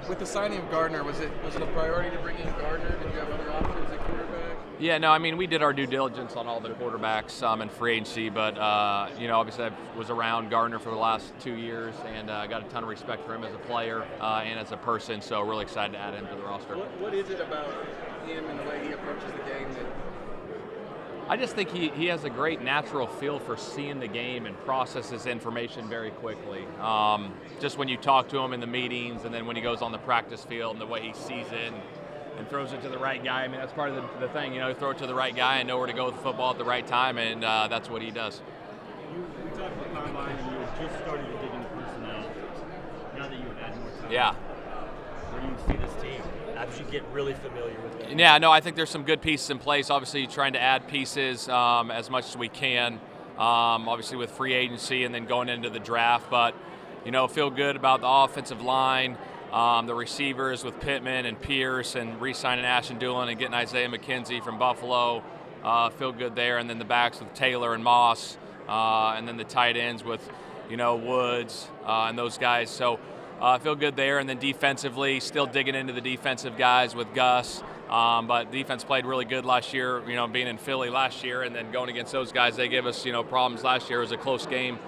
With the signing of Gardner, was it a priority to bring in Gardner? Did you have other options at quarterback? Yeah, no, I mean, we did our due diligence on all the quarterbacks in free agency, but, obviously I was around Gardner for the last 2 years and got a ton of respect for him as a player and as a person, so really excited to add him to the roster. What is it about him and the way he approaches the game that... I just think he has a great natural feel for seeing the game and processes information very quickly. Just when you talk to him in the meetings and then when he goes on the practice field and the way he sees it and throws it to the right guy. I mean, that's part of the thing, throw it to the right guy and know where to go with the football at the right time, and that's what he does. We talked about the combine and you had just started to dig into personnel. Now that you have had more time. Yeah. Where do you see this team as you get really familiar with it? Yeah, no, I think there's some good pieces in place. Obviously, trying to add pieces as much as we can, obviously with free agency and then going into the draft. But, feel good about the offensive line, the receivers with Pittman and Pierce and re-signing Ashton Doolin and getting Isaiah McKenzie from Buffalo. Feel good there. And then the backs with Taylor and Moss, and then the tight ends with, Woods and those guys. So feel good there. And then defensively, still digging into the defensive guys with Gus. But defense played really good last year, being in Philly last year and then going against those guys. They gave us, problems last year. It was a close game.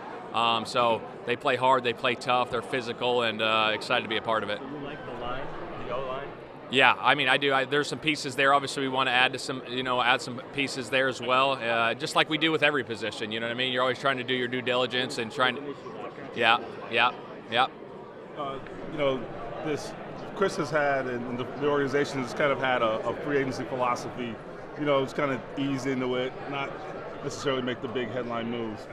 So they play hard, they play tough, they're physical, and excited to be a part of it. Do you like the line, the O-line? Yeah, I mean, I do. There's some pieces there. Obviously, we want to add to some, add some pieces there as well, just like we do with every position. You know what I mean? You're always trying to do your due diligence and trying to. Yeah. This Chris has had, and the organization has kind of had a free agency philosophy. It's kind of ease into it, not necessarily make the big headline moves.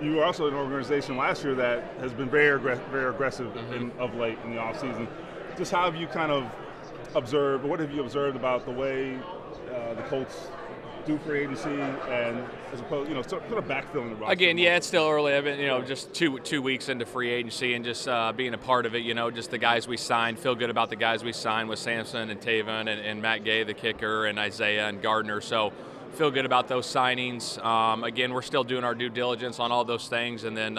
You were also an organization last year that has been very aggressive of late in the offseason. Just how have you kind of observed, or what have you observed about the way the Colts do free agency and as opposed, sort of backfilling the roster? Again, yeah, it's still early. I've been, just two weeks into free agency and just being a part of it, just the guys we signed. Feel good about the guys we signed with Samson and Taven and Matt Gay, the kicker, and Isaiah and Gardner. So feel good about those signings. Again, we're still doing our due diligence on all those things and then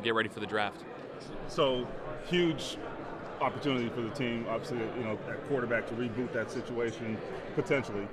get ready for the draft. So huge opportunity for the team, obviously, at quarterback to reboot that situation potentially.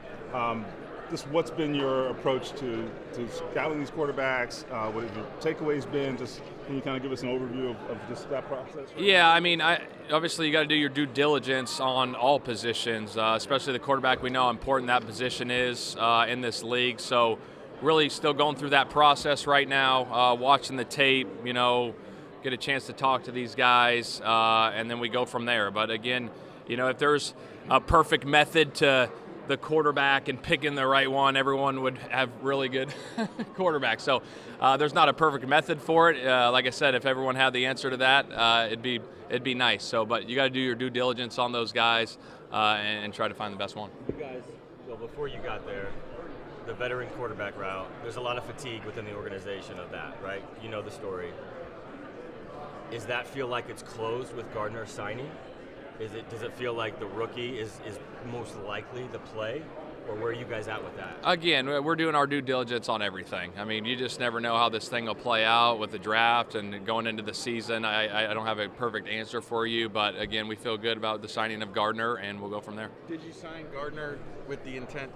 Just what's been your approach to scouting these quarterbacks? What have your takeaways been? Just can you kind of give us an overview of just that process? Yeah, I mean, obviously you got to do your due diligence on all positions, especially the quarterback. We know how important that position is in this league. So really still going through that process right now, watching the tape, get a chance to talk to these guys, and then we go from there. But again, if there's a perfect method to the quarterback and picking the right one, everyone would have really good quarterbacks. So there's not a perfect method for it. Like I said, if everyone had the answer to that, it'd be nice. So, but you got to do your due diligence on those guys and try to find the best one. You guys, well, before you got there, the veteran quarterback route, there's a lot of fatigue within the organization of that, right? You know the story. Does that feel like it's closed with Gardner signing? Does it feel like the rookie is most likely to play, or where are you guys at with that? Again, we're doing our due diligence on everything. I mean, you just never know how this thing will play out with the draft and going into the season. I don't have a perfect answer for you, but again, we feel good about the signing of Gardner, and we'll go from there. Did you sign Gardner with the intent,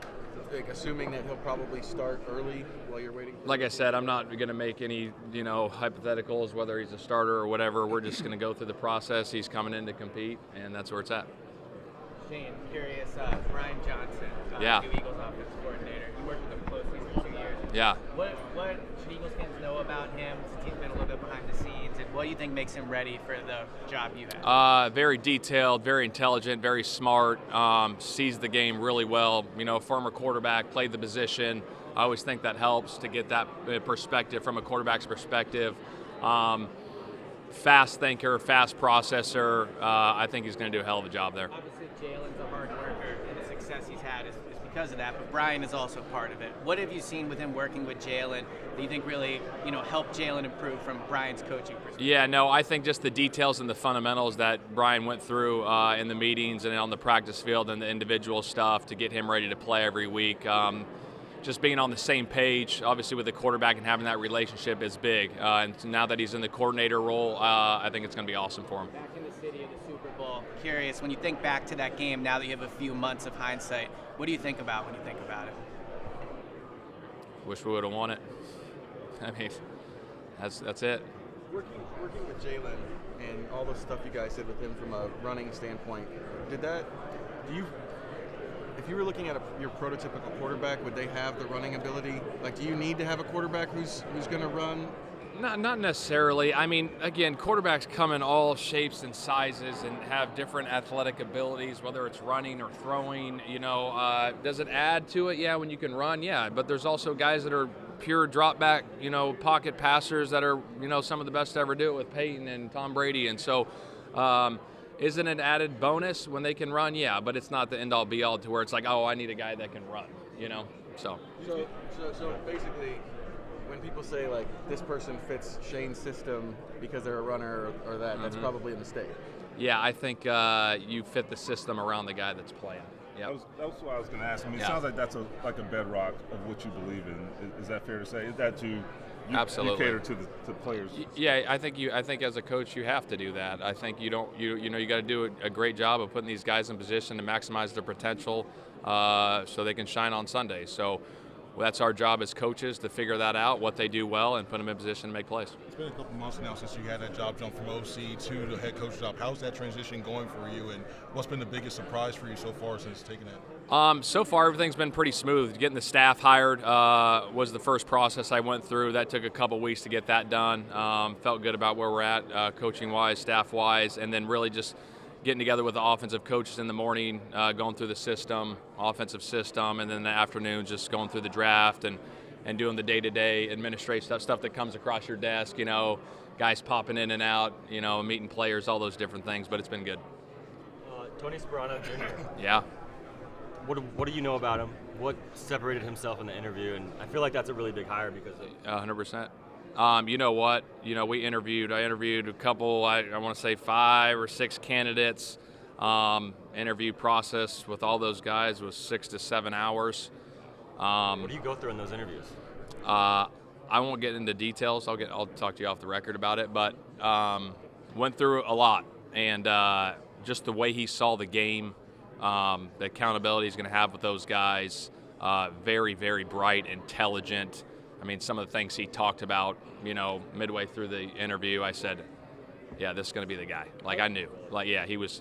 assuming that he'll probably start early while you're waiting? Like I said, I'm not going to make any, hypotheticals, whether he's a starter or whatever. We're just going to go through the process. He's coming in to compete, and that's where it's at. Shane, curious, Brian Johnson, Yeah. new Eagles offensive coordinator. You worked with him closely for 2 years. Yeah. What should Eagles fans know about him since he's been a little bit behind the scenes, and what do you think makes him ready for the job you have? Very detailed, very intelligent, very smart, sees the game really well. Former quarterback, played the position. I always think that helps to get that perspective from a quarterback's perspective. Fast thinker, fast processor. I think he's going to do a hell of a job there. Obviously, Jalen's a hard worker, and the success he's had is because of that, but Brian is also part of it. What have you seen with him working with Jalen that you think really, helped Jalen improve from Brian's coaching perspective? Yeah, no, I think just the details and the fundamentals that Brian went through in the meetings and on the practice field and the individual stuff to get him ready to play every week. just being on the same page, obviously with the quarterback and having that relationship is big. And now that he's in the coordinator role, I think it's going to be awesome for him. Back in the city of the Super Bowl, curious, when you think back to that game, now that you have a few months of hindsight, what do you think about when you think about it? Wish we would have won it. I mean, that's it. Working with Jalen and all the stuff you guys did with him from a running standpoint, if you were looking at your prototypical quarterback, would they have the running ability? Like, do you need to have a quarterback who's going to run? Not necessarily. I mean, again, quarterbacks come in all shapes and sizes and have different athletic abilities, whether it's running or throwing. Does it add to it? Yeah, when you can run, yeah. But there's also guys that are pure drop back, pocket passers that are, some of the best to ever do it with Peyton and Tom Brady. And so, isn't it an added bonus when they can run? Yeah, but it's not the end-all be-all to where it's like, oh, I need a guy that can run, So basically, when people say, like, this person fits Shane's system because they're a runner or that, that's probably a mistake. Yeah, I think you fit the system around the guy that's playing. Yeah, that was what I was going to ask. I mean, it sounds like that's like a bedrock of what you believe in. Is that fair to say? Is that you absolutely cater to the players? Yeah, I think as a coach you have to do that. I think you got to do a great job of putting these guys in position to maximize their potential so they can shine on Sundays. So that's our job as coaches, to figure that out, what they do well, and put them in position to make plays. It's been a couple months now since you had that job jump from OC to the head coach job. How's that transition going for you, and what's been the biggest surprise for you so far since taking it? So far, everything's been pretty smooth. Getting the staff hired was the first process I went through. That took a couple weeks to get that done. Felt good about where we're at, coaching-wise, staff-wise, and then really just getting together with the offensive coaches in the morning, going through the offensive system, and then in the afternoon just going through the draft and doing the day-to-day administrative stuff that comes across your desk, guys popping in and out, meeting players, all those different things, but it's been good. Tony Sparano Jr. Yeah. What do you know about him? What separated himself in the interview? And I feel like that's a really big hire because of 100%. You know what? I interviewed a couple, I want to say 5 or 6 candidates. Interview process with all those guys was 6 to 7 hours. What do you go through in those interviews? I won't get into details. I'll talk to you off the record about it, but went through a lot. And just the way he saw the game, the accountability he's going to have with those guys, very, very bright, intelligent. I mean, some of the things he talked about, midway through the interview, I said, yeah, this is going to be the guy. Like, I knew. Like, yeah, he was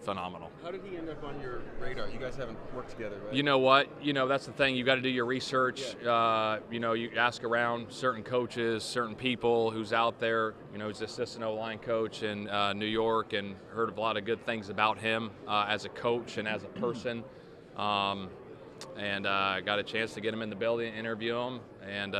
phenomenal. How did he end up on your radar? You guys haven't worked together, right? You know what? That's the thing. You got to do your research. Yeah. You ask around certain coaches, certain people who's out there. He's the assistant O-line coach in New York, and heard a lot of good things about him as a coach and as a person. And got a chance to get him in the building, interview him, and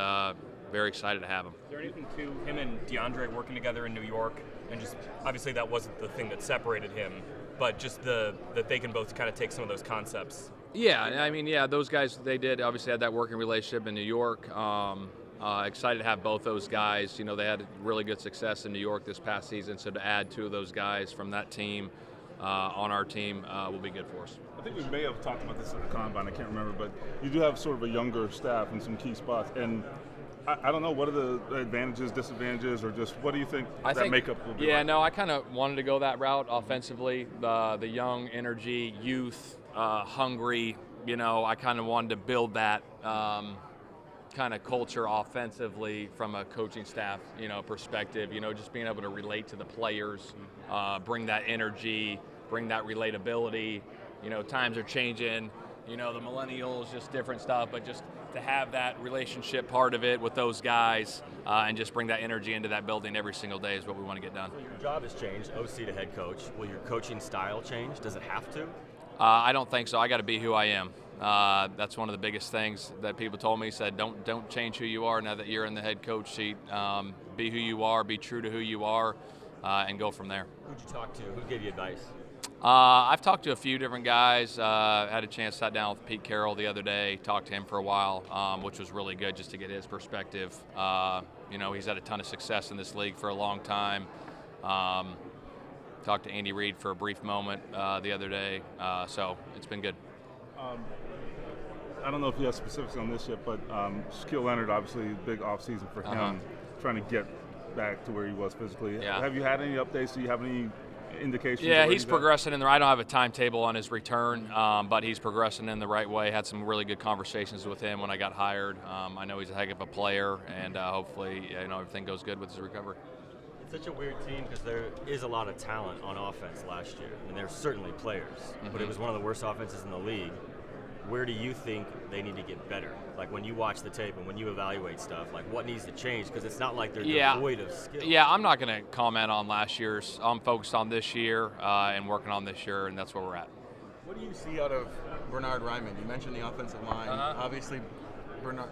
very excited to have him. Is there anything to him and DeAndre working together in New York? And just obviously that wasn't the thing that separated him, but just that they can both kind of take some of those concepts. Yeah, I mean, those guys, they did obviously had that working relationship in New York. Excited to have both those guys. They had really good success in New York this past season, so to add 2 of those guys from that team on our team will be good for us. I think we may have talked about this at the Combine, I can't remember, but you do have sort of a younger staff in some key spots. And I don't know, what are the advantages, disadvantages, or just what do you think makeup will be? Yeah, like? no, I kind of wanted to go that route offensively. The young energy, youth, hungry, I kind of wanted to build that kind of culture offensively from a coaching staff, perspective, just being able to relate to the players, bring that energy, bring that relatability. Times are changing, the millennials, just different stuff, but just to have that relationship part of it with those guys and just bring that energy into that building every single day is what we want to get done. So your job has changed, OC to head coach. Will your coaching style change? Does it have to? I don't think so. I got to be who I am. That's one of the biggest things that people told me. Said, don't change who you are now that you're in the head coach seat. Be who you are, be true to who you are, and go from there. Who'd you talk to? Who gave you advice? I've talked to a few different guys. Had a chance, sat down with Pete Carroll the other day, talked to him for a while, which was really good just to get his perspective. He's had a ton of success in this league for a long time. Talked to Andy Reid for a brief moment the other day, so it's been good. I don't know if you have specifics on this yet, but Shaquille Leonard, obviously, big offseason for him, trying to get back to where he was physically. Yeah. Have you had any updates? Do you have any indications? Yeah, he's progressing in the. I don't have a timetable on his return, but he's progressing in the right way. Had some really good conversations with him when I got hired. I know he's a heck of a player, and hopefully, everything goes good with his recovery. It's such a weird team because there is a lot of talent on offense last year, and there's certainly players, but it was one of the worst offenses in the league. Where do you think they need to get better? Like when you watch the tape and when you evaluate stuff, like what needs to change? Because it's not like they're devoid of skill. Yeah, I'm not going to comment on last year's. I'm focused on this year and working on this year, and that's where we're at. What do you see out of Bernard Ryman? You mentioned the offensive line. Obviously,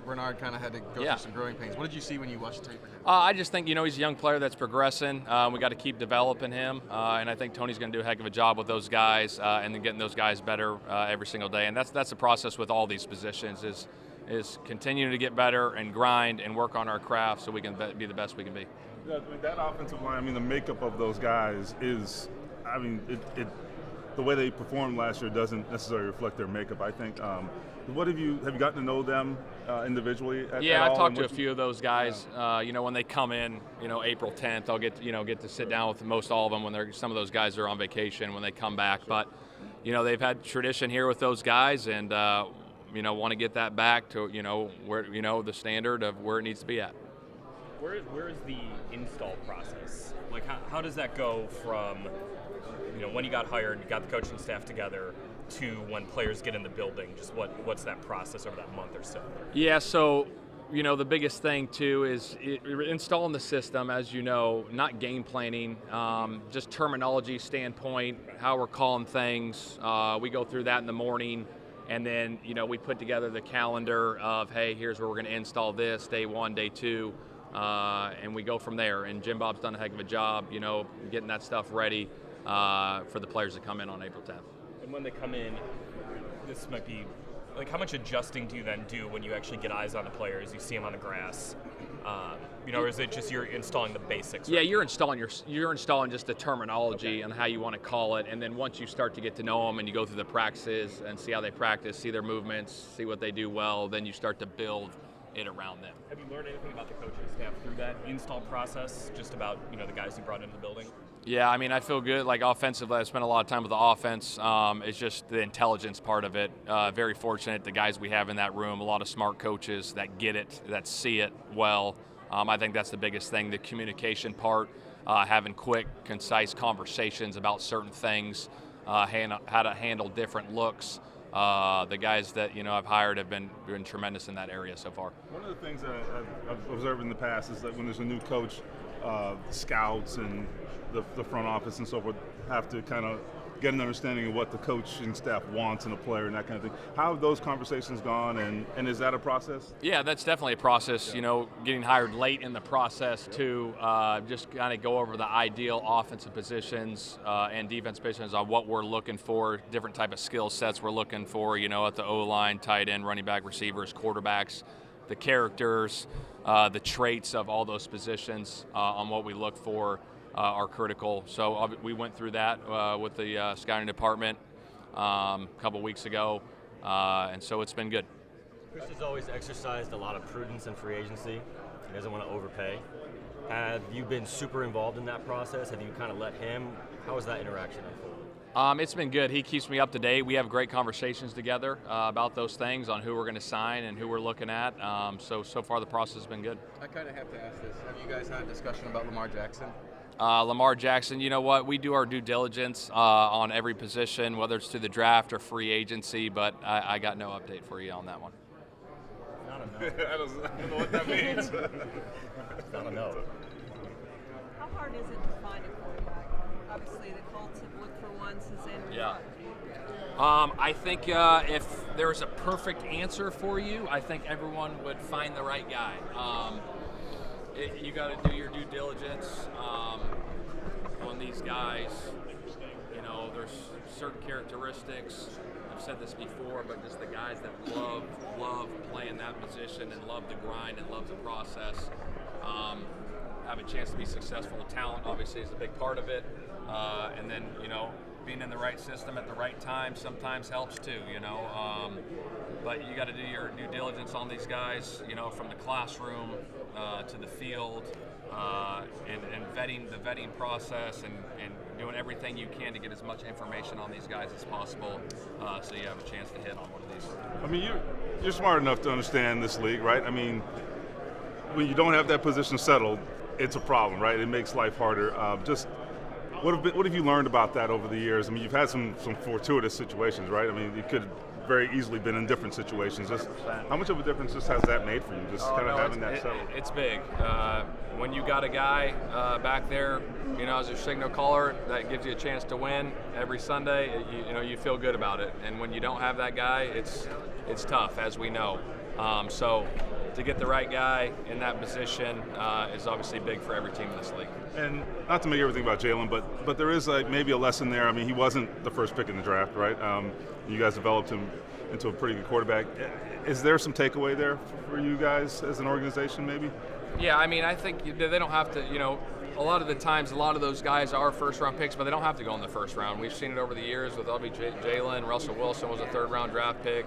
Bernard kind of had to go through some growing pains. What did you see when you watched the tape? I just think, he's a young player that's progressing. We got to keep developing him, and I think Tony's going to do a heck of a job with those guys and then getting those guys better every single day. And that's the process with all these positions is continuing to get better and grind and work on our craft so we can be the best we can be. Yeah, that offensive line, the makeup of those guys is, the way they performed last year doesn't necessarily reflect their makeup, I think. Have you gotten to know them individually? I've talked to a few of those guys. When they come in, April 10th, I'll get to sit down with most all of them when some of those guys are on vacation when they come back. But they've had tradition here with those guys, and want to get that back to where the standard of where it needs to be at. Where is the install process? Like how does that go from when you got hired, you got the coaching staff together, to when players get in the building? Just what's that process over that month or so? Yeah, so the biggest thing too is installing the system, as not game planning, just terminology standpoint, how we're calling things. We go through that in the morning, and then we put together the calendar of, hey, here's where we're going to install this, day 1, day 2, and we go from there. And Jim Bob's done a heck of a job, getting that stuff ready for the players to come in on April 10th. And when they come in, this might be like, how much adjusting do you then do when you actually get eyes on the players, you see them on the grass, or is it just you're installing the basics? Yeah, you're installing just the terminology and how you want to call it, and then once you start to get to know them and you go through the practices and see how they practice, see their movements, see what they do well, then you start to build it around them. Have you learned anything about the coaching staff through that install process, just about the guys you brought into the building? Yeah, I feel good. Like offensively, I spent a lot of time with the offense. It's just the intelligence part of it. Very fortunate, the guys we have in that room, a lot of smart coaches that get it, that see it well. I think that's the biggest thing, the communication part, having quick, concise conversations about certain things, how to handle different looks. The guys that I've hired have been tremendous in that area so far. One of the things that I've observed in the past is that when there's a new coach, scouts and the front office and so forth have to kind of get an understanding of what the coaching staff wants in a player and that kind of thing. How have those conversations gone, and is that a process? Yeah, that's definitely a process. Getting hired late in the process to just kind of go over the ideal offensive positions and defense positions on what we're looking for, different type of skill sets we're looking for, at the O-line, tight end, running back, receivers, quarterbacks, the characters, the traits of all those positions on what we look for are critical. So we went through that with the scouting department a couple weeks ago, and so it's been good. Chris has always exercised a lot of prudence in free agency. He doesn't want to overpay. Have you been super involved in that process? Have you kind of let him? How has that interaction unfolded? It's been good. He keeps me up to date. We have great conversations together about those things, on who we're going to sign and who we're looking at. So far the process has been good. I kind of have to ask this. Have you guys had a discussion about Lamar Jackson? Lamar Jackson, you know what? We do our due diligence on every position, whether it's through the draft or free agency, but I got no update for you on that one. Not a no. I don't know what that means. Not a no. How hard is it to find a quarterback? Obviously, the Colts have looked for one since Andrew Luck. I think if there was a perfect answer for you, I think everyone would find the right guy. You got to do your due diligence on these guys. There's certain characteristics. I've said this before, but just the guys that love playing that position and love the grind and love the process. Have a chance to be successful. Talent obviously is a big part of it, and then being in the right system at the right time sometimes helps too, you know. But you got to do your due diligence on these guys, you know, from the classroom to the field, and vetting the vetting process and doing everything you can to get as much information on these guys as possible, so you have a chance to hit on one of these. I mean, you're smart enough to understand this league, right? I mean, when you don't have that position settled, it's a problem, right? It makes life harder. Just what have you learned about that over the years? I mean, you've had some fortuitous situations, right? I mean, you could very easily been in different situations. Just how much of a difference just has that made for you? Just having that settled. It's big. When you got a guy back there, you know, as your signal caller, that gives you a chance to win every Sunday. You know, you feel good about it. And when you don't have that guy, it's tough, as we know. So to get the right guy in that position is obviously big for every team in this league. And not to make everything about Jalen, but there is maybe a lesson there. I mean, he wasn't the first pick in the draft, right? You guys developed him into a pretty good quarterback. Is there some takeaway there for you guys as an organization, maybe? Yeah, I mean, I think they don't have to, you know, a lot of the times, a lot of those guys are first-round picks, but they don't have to go in the first round. We've seen it over the years with Jalen. Russell Wilson was a third-round draft pick.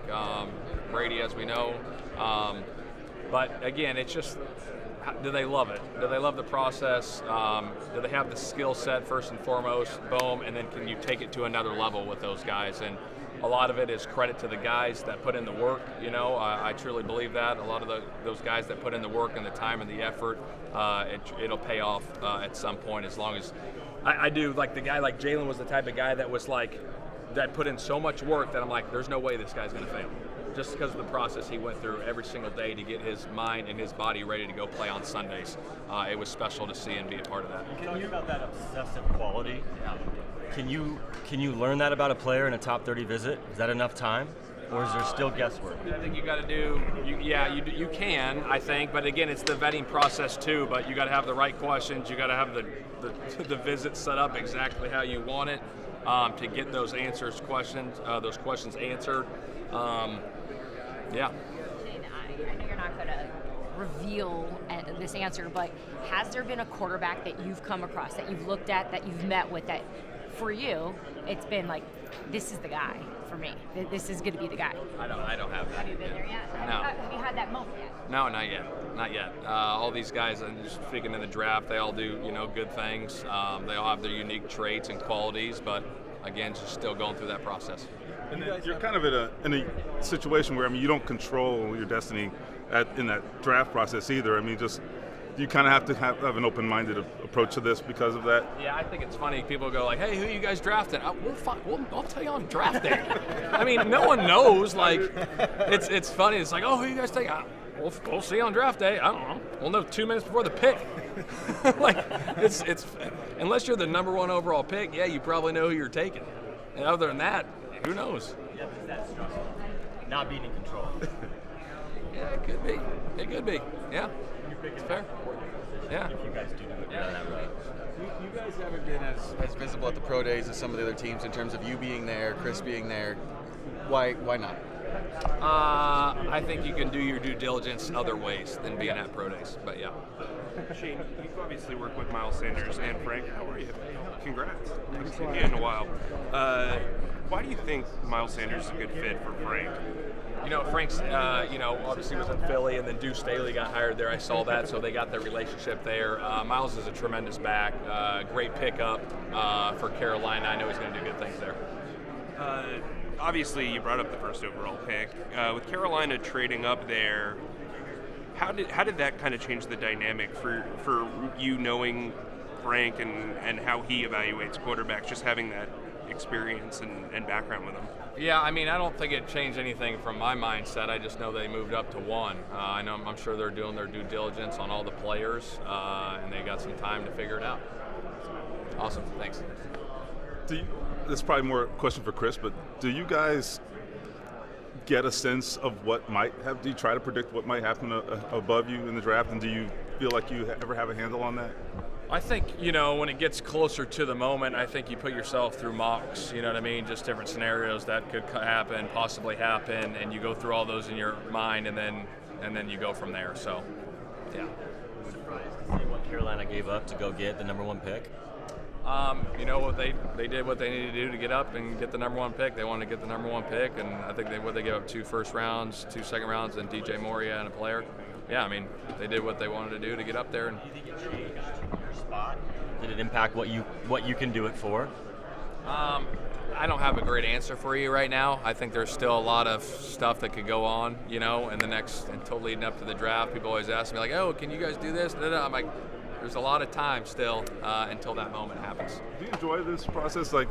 Brady, as we know. But again, it's just, do they love it? Do they love the process? Do they have the skill set first and foremost? Boom, and then can you take it to another level with those guys? And a lot of it is credit to the guys that put in the work. You know, I truly believe that. A lot of those guys that put in the work and the time and the effort, it'll pay off at some point. As long as I do, like the guy like Jalen was the type of guy that was like, that put in so much work that I'm like, there's no way this guy's going to fail. Just because of the process he went through every single day to get his mind and his body ready to go play on Sundays. It was special to see and be a part of that. Can you talk about that obsessive quality? Yeah. Can you learn that about a player in a top 30 visit? Is that enough time, or is there still guesswork? I think you got to do. You can. I think, but again, it's the vetting process too. But you got to have the right questions. You got to have the visit set up exactly how you want it to get those those questions answered. Yeah. I know you're not going to reveal this answer, but has there been a quarterback that you've come across, that you've looked at, that you've met with, that for you, it's been like, this is the guy for me. This is going to be the guy. I don't have that. Have you been there yet? No. Have you had that moment yet? No, not yet. Not yet. All these guys, and just speaking in the draft, they all do, you know, good things. They all have their unique traits and qualities, but again, just still going through that process. And you're kind of in a situation where, I mean, you don't control your destiny in that draft process either. I mean, just you kind of have to have an open-minded approach to this because of that. Yeah, I think it's funny. People go like, "Hey, who you guys drafted?" I'll tell you on draft day. I mean, no one knows. Like, it's funny. It's like, "Oh, who you guys take?" We'll see on draft day. I don't know. We'll know 2 minutes before the pick. Like, it's unless you're the number 1 overall pick, yeah, you probably know who you're taking. And other than that, who knows? Yeah, but is that stressful? Not being in control. Yeah, it could be. It could be. Yeah. It's fair. Yeah. If you guys do it down that road. You guys haven't been as visible at the pro days as some of the other teams in terms of you being there, Chris being there. Why not? I think you can do your due diligence other ways than being at pro days. But yeah. Shane, you've obviously worked with Miles Sanders and Frank. How are you? Congrats. Haven't seen you in a while. Why do you think Miles Sanders is a good fit for Frank? You know, Frank's, obviously was in Philly, and then Deuce Staley got hired there. I saw that, so they got their relationship there. Miles is a tremendous back, great pickup for Carolina. I know he's going to do good things there. Obviously, you brought up the first overall pick. With Carolina trading up there, how did that kind of change the dynamic for you knowing Frank and how he evaluates quarterbacks, just having that experience and background with him? Yeah, I mean, I don't think it changed anything from my mindset. I just know they moved up to 1. I'm sure they're doing their due diligence on all the players, and they got some time to figure it out. Awesome, thanks. This is probably more a question for Chris, but do you guys get a sense of what might have? Do you try to predict what might happen above you in the draft, and do you feel like you ever have a handle on that? I think, when it gets closer to the moment, I think you put yourself through mocks, you know what I mean? Just different scenarios that could happen, possibly happen, and you go through all those in your mind, and then you go from there. So, yeah. Surprised to see what Carolina gave up to go get the number 1 pick? You know what they did what they needed to do to get up and get the number 1 pick. They wanted to get the number 1 pick, and I think they gave up 2 first rounds, 2 second rounds, and DJ Moria and a player. Yeah, I mean, they did what they wanted to do to get up there. And do you think it changed your spot? Did it impact what you can do it for? I don't have a great answer for you right now. I think there's still a lot of stuff that could go on, you know, until leading up to the draft. People always ask me like, "Oh, can you guys do this?" I'm like, there's a lot of time still until that moment happens. Do you enjoy this process, like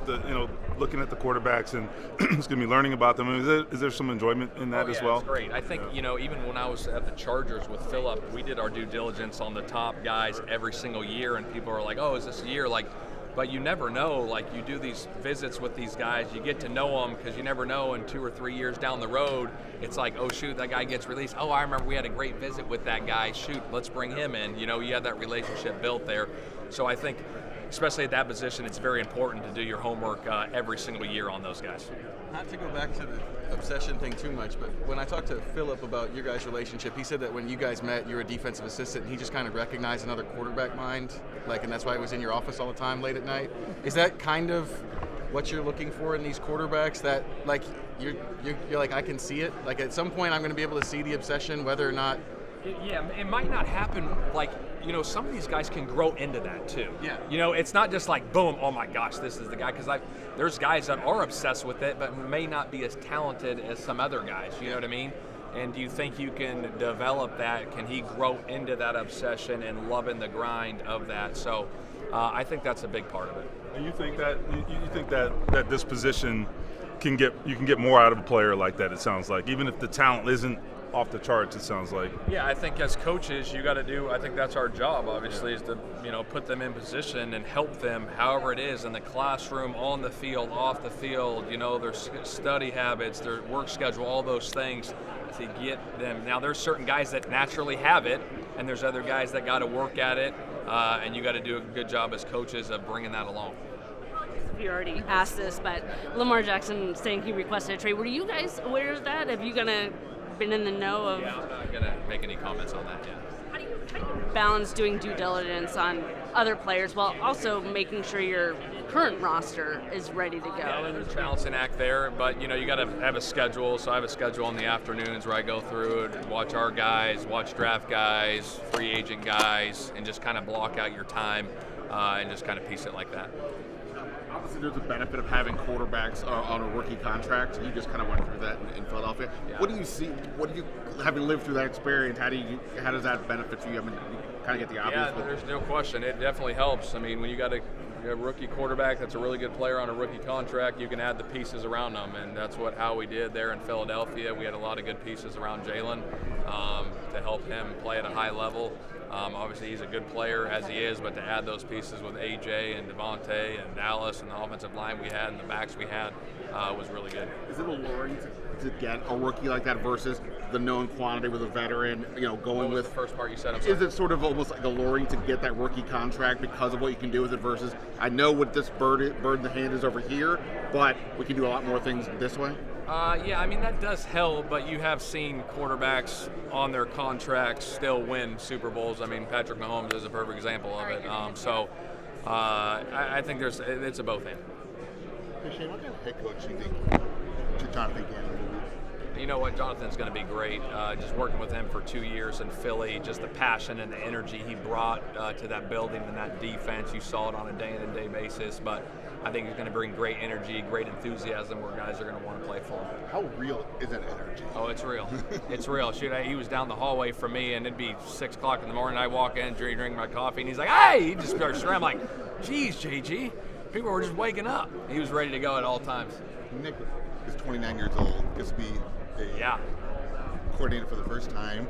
looking at the quarterbacks and learning about them? I mean, is there some enjoyment in that as well? It's great. I think even when I was at the Chargers with Phillip, we did our due diligence on the top guys every single year, and people are like, "Oh, is this a year?" But you never know. Like, you do these visits with these guys, you get to know them because you never know in 2 or 3 years down the road. It's like, oh shoot, that guy gets released. Oh, I remember we had a great visit with that guy. Shoot, let's bring him in. You have that relationship built there. So I think, especially at that position, it's very important to do your homework every single year on those guys. Not to go back to the obsession thing too much, but when I talked to Phillip about your guys' relationship, he said that when you guys met, you were a defensive assistant, and he just kind of recognized another quarterback mind, and that's why he was in your office all the time late at night. Is that kind of what you're looking for in these quarterbacks? That you're like, I can see it. Like, at some point, I'm going to be able to see the obsession, whether or not. Yeah, it might not happen some of these guys can grow into that too. Yeah. It's not just like, boom, oh my gosh, this is the guy. Because there's guys that are obsessed with it, but may not be as talented as some other guys. You know what I mean? And do you think you can develop that? Can he grow into that obsession and loving the grind of that? So I think that's a big part of it. And you think that this position you can get more out of a player like that? It sounds like, even if the talent isn't off the charts, it sounds like. Yeah, I think as coaches, you got to do. I think that's our job. Obviously, is to put them in position and help them, however it is, in the classroom, on the field, off the field. Their study habits, their work schedule, all those things to get them. Now, there's certain guys that naturally have it, and there's other guys that got to work at it, and you got to do a good job as coaches of bringing that along. You already asked this, but Lamar Jackson saying he requested a trade. Were you guys aware of that? Have you been in the know of? Yeah, I'm not going to make any comments on that yet. How do you balance doing due diligence on other players while also making sure your current roster is ready to go? Yeah, there's a balancing act there, but you got to have a schedule. So I have a schedule in the afternoons where I go through it, watch our guys, watch draft guys, free agent guys, and just kind of block out your time and just kind of piece it like that. Obviously, there's a benefit of having quarterbacks on a rookie contract. You just kind of went through that in Philadelphia. Yeah. What do you see? Having lived through that experience, how does that benefit you? I mean, you kind of get the obvious. Yeah, there's no question. It definitely helps. I mean, when you got a rookie quarterback that's a really good player on a rookie contract, you can add the pieces around them, and that's how we did there in Philadelphia. We had a lot of good pieces around Jalen to help him play at a high level. Obviously, he's a good player as he is, but to add those pieces with AJ and Devontae and Dallas and the offensive line we had and the backs we had was really good. Is it alluring to get a rookie like that versus the known quantity with a veteran? Going with the first part you said. I'm sorry. Is it sort of almost like alluring to get that rookie contract because of what you can do with it versus I know what this bird in the hand is over here, but we can do a lot more things this way? Yeah, I mean, that does help, but you have seen quarterbacks on their contracts still win Super Bowls. I mean, Patrick Mahomes is a perfect example of it. I think it's a both end. Hey, Shane, what kind of head coach do you think Jonathan Gannon will be? You know what, Jonathan's going to be great. Just working with him for 2 years in Philly, just the passion and the energy he brought to that building and that defense. You saw it on a day-in-and-day basis, but I think he's going to bring great energy, great enthusiasm where guys are going to want to play for him. How real is that energy? Oh, it's real. It's real. Shoot, he was down the hallway from me, and it'd be 6 o'clock in the morning. I walk in, drink my coffee, and he's like, "Hey!" He just starts screaming. I'm like, "Geez, JG." People were just waking up. He was ready to go at all times. Nick is 29 years old, gets to be a coordinator for the first time.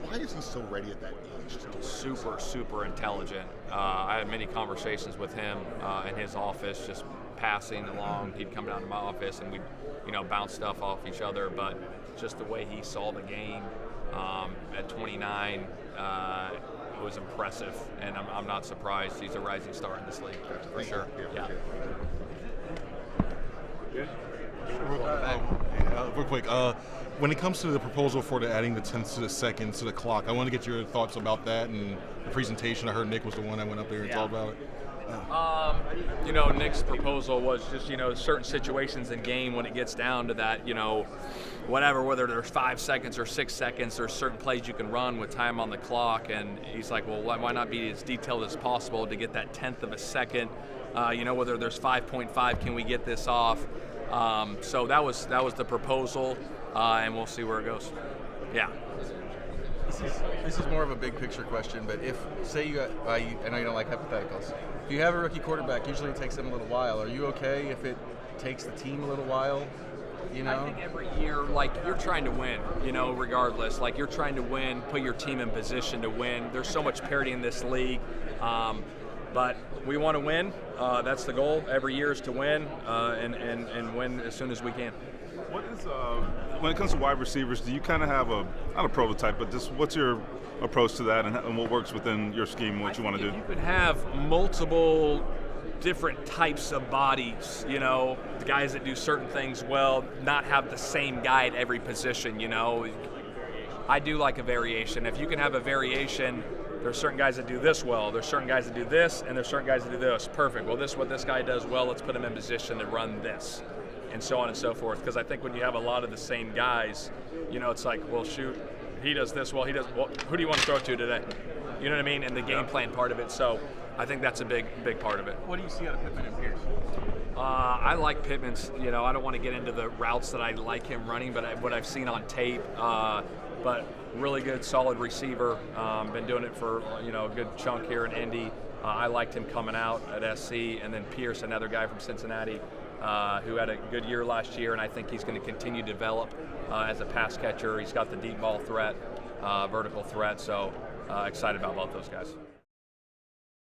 Why is he so ready at that age? Super, super intelligent. I had many conversations with him in his office, just passing along. He'd come down to my office and we'd, bounce stuff off each other. But just the way he saw the game at 29 was impressive, and I'm not surprised he's a rising star in this league for sure. Yeah. Real quick, when it comes to the proposal for adding the 10th to the seconds to the clock, I want to get your thoughts about that and the presentation. I heard Nick was the one that went up there and talked about it. You know, Nick's proposal was just, you know, certain situations in game when it gets down to that, you know, whatever, whether there's 5 seconds or 6 seconds, there's certain plays you can run with time on the clock. And he's like, well, why not be as detailed as possible to get that 1/10 of a second? You know, whether there's 5.5, can we get this off? So that was the proposal, and we'll see where it goes. Yeah. This is more of a big picture question, but if, say you, I know you don't like hypotheticals. If you have a rookie quarterback, usually it takes them a little while. Are you okay if it takes the team a little while? You know? I think every year, like, you're trying to win, you know, regardless. Like, you're trying to win, put your team in position to win. There's so much parity in this league. But we want to win. That's the goal. Every year is to win and win as soon as we can. What is when it comes to wide receivers? Do you kind of have not a prototype, but just what's your approach to that, and what works within your scheme, what you want to do? You could have multiple different types of bodies. You know, the guys that do certain things well, not have the same guy at every position. You know, I do like a variation. If you can have a variation. There's certain guys that do this well, there's certain guys that do this, and there's certain guys that do this. Perfect. Well, this is what this guy does well, let's put him in position to run this, and so on and so forth. Because I think when you have a lot of the same guys, you know, it's like, well, shoot, he does this well, who do you want to throw to today? You know what I mean? And the game plan part of it. So I think that's a big part of it. What do you see out of Pittman and Pierce? I like Pittman's, you know, I don't want to get into the routes that I like him running, but what I've seen on tape, but really good, solid receiver. Been doing it for, you know, a good chunk here in Indy. I liked him coming out at SC, and then Pierce, another guy from Cincinnati, who had a good year last year, and I think he's going to continue to develop as a pass catcher. He's got the deep ball threat, vertical threat, so excited about both those guys.